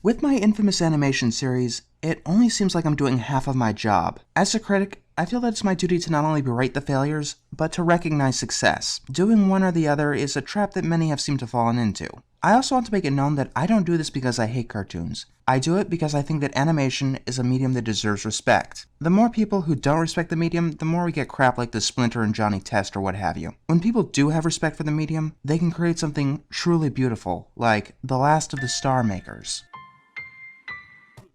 With my infamous animation series, it only seems like I'm doing half of my job. As a critic, I feel that it's my duty to not only berate the failures, but to recognize success. Doing one or the other is a trap that many have seemed to fallen into. I also want to make it known that I don't do this because I hate cartoons. I do it because I think that animation is a medium that deserves respect. The more people who don't respect the medium, the more we get crap like the Splinter and Johnny Test or what have you. When people do have respect for the medium, they can create something truly beautiful, like The Last of the Starmakers.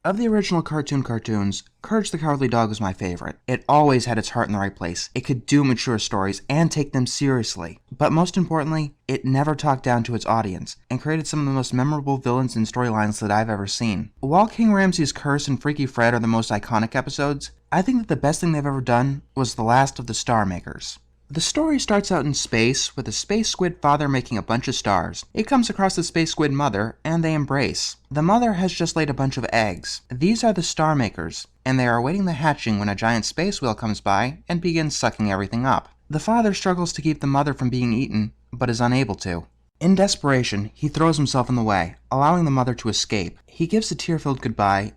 Of the original cartoons, Courage the Cowardly Dog was my favorite. It always had its heart in the right place. It could do mature stories and take them seriously. But most importantly, it never talked down to its audience, and created some of the most memorable villains and storylines that I've ever seen. While King Ramses' Curse and Freaky Fred are the most iconic episodes, I think that the best thing they've ever done was The Last of the Starmakers. The story starts out in space, with a space squid father making a bunch of stars. It comes across the space squid mother, and they embrace. The mother has just laid a bunch of eggs. These are the Starmakers, and they are awaiting the hatching when a giant space whale comes by and begins sucking everything up. The father struggles to keep the mother from being eaten, but is unable to. In desperation, he throws himself in the way, allowing the mother to escape. He gives a tear-filled goodbye,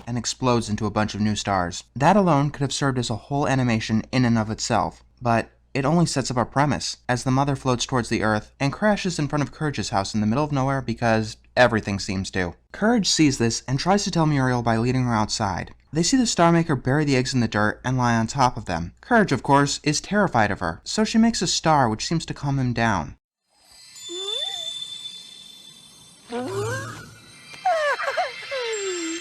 and explodes into a bunch of new stars. That alone could have served as a whole animation in and of itself, but it only sets up a premise, as the mother floats towards the Earth and crashes in front of Courage's house in the middle of nowhere because everything seems to. Courage sees this and tries to tell Muriel by leading her outside. They see the Starmaker bury the eggs in the dirt and lie on top of them. Courage, of course, is terrified of her, so she makes a star which seems to calm him down.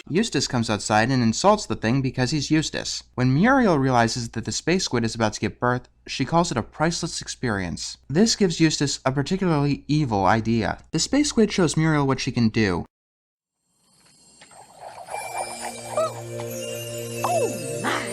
Eustace comes outside and insults the thing because he's Eustace. When Muriel realizes that the space squid is about to give birth, she calls it a priceless experience. This gives Eustace a particularly evil idea. The space squid shows Muriel what she can do. Oh my!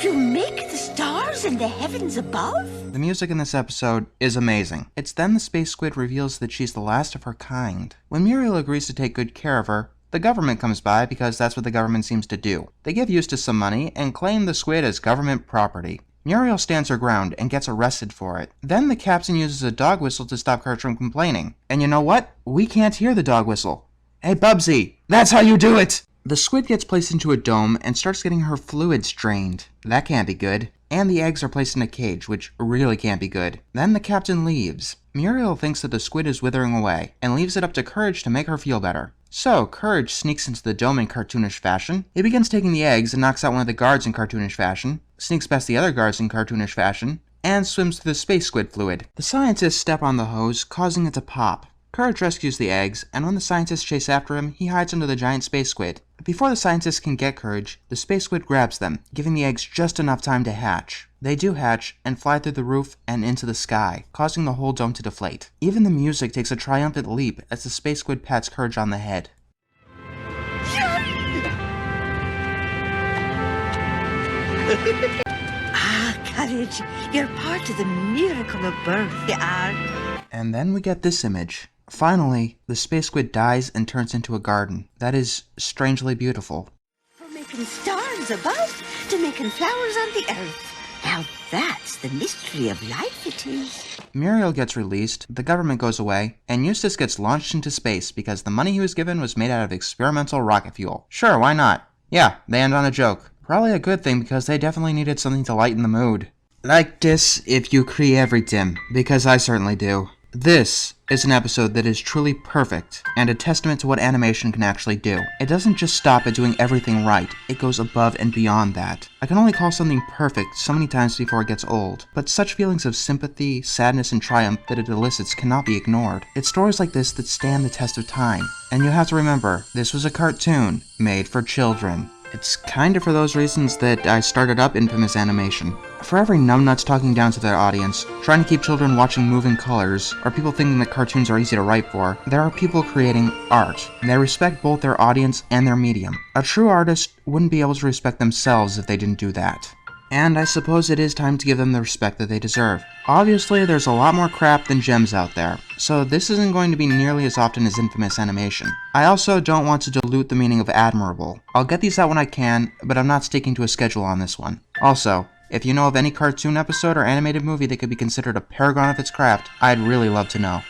You make the stars in the heavens above? The music in this episode is amazing. It's then the space squid reveals that she's the last of her kind. When Muriel agrees to take good care of her, the government comes by because that's what the government seems to do. They give Eustace some money and claim the squid as government property. Muriel stands her ground and gets arrested for it. Then the captain uses a dog whistle to stop Courage from complaining. And you know what? We can't hear the dog whistle. Hey Bubsy, that's how you do it! The squid gets placed into a dome and starts getting her fluids drained. That can't be good. And the eggs are placed in a cage, which really can't be good. Then the captain leaves. Muriel thinks that the squid is withering away, and leaves it up to Courage to make her feel better. So, Courage sneaks into the dome in cartoonish fashion. He begins taking the eggs and knocks out one of the guards in cartoonish fashion, sneaks past the other guards in cartoonish fashion, and swims through the space squid fluid. The scientists step on the hose, causing it to pop. Courage rescues the eggs, and when the scientists chase after him, he hides under the giant space squid. Before the scientists can get Courage, the space squid grabs them, giving the eggs just enough time to hatch. They do hatch, and fly through the roof and into the sky, causing the whole dome to deflate. Even the music takes a triumphant leap as the space squid pats Courage on the head. Courage, you're part of the miracle of birth, you are. And then we get this image. Finally, the space squid dies and turns into a garden. That is strangely beautiful. From making stars above to making flowers on the earth. Now that's the mystery of life, it is. Muriel gets released, the government goes away, and Eustace gets launched into space because the money he was given was made out of experimental rocket fuel. Sure, why not? Yeah, they end on a joke. Probably a good thing because they definitely needed something to lighten the mood. Like this if you cree everything, because I certainly do. This is an episode that is truly perfect, and a testament to what animation can actually do. It doesn't just stop at doing everything right, it goes above and beyond that. I can only call something perfect so many times before it gets old, but such feelings of sympathy, sadness, and triumph that it elicits cannot be ignored. It's stories like this that stand the test of time, and you have to remember, this was a cartoon made for children. It's kinda for those reasons that I started up Infamous Animation. For every numbnuts talking down to their audience, trying to keep children watching moving colors, or people thinking that cartoons are easy to write for, there are people creating art. They respect both their audience and their medium. A true artist wouldn't be able to respect themselves if they didn't do that. And I suppose it is time to give them the respect that they deserve. Obviously, there's a lot more crap than gems out there, so this isn't going to be nearly as often as Infamous Animation. I also don't want to dilute the meaning of Admirable. I'll get these out when I can, but I'm not sticking to a schedule on this one. Also, if you know of any cartoon episode or animated movie that could be considered a paragon of its craft, I'd really love to know.